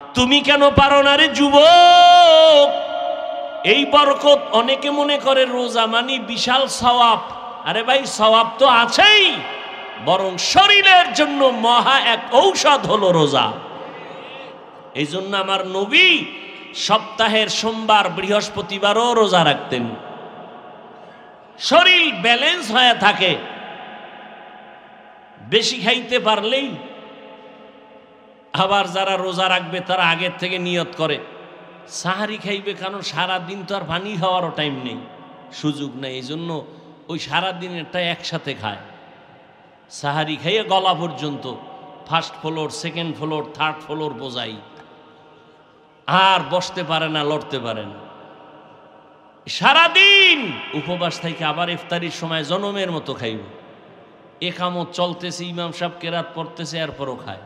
তুমি কেন পারো না রে যুবক? এই বরকত অনেকে মনে করে রোজা মানি বিশাল সওয়াব। আরে ভাই, সওয়াব তো আছেই, বরং শরীরের জন্য মহা এক ঔষধ হলো রোজা। এই জন্য আমার নবী সপ্তাহের সোমবার বৃহস্পতিবারও রোজা রাখতেন। শরীর ব্যালেন্স হয়ে থাকে। বেশি খাইতে পারলেই, আবার যারা রোজা রাখবে তারা আগের থেকে নিয়ত করে সাহারি খাইবে, কারণ সারাদিন তো আর পানি খাওয়ারও টাইম নেই, সুযোগ নেই। এই জন্য ওই সারাদিনেরটা একসাথে খায়। সাহারি খাইয়ে গলা পর্যন্ত, first floor, second floor, third floor বোঝাই, আর বসতে পারে না, লড়তে পারে না। সারাদিন উপবাস থেকে আবার ইফতারির সময় জনমের মতো খাইব। একামত চলতেছে, ইমাম সাহেব কেরাত পড়তেছে, এরপরও খায়।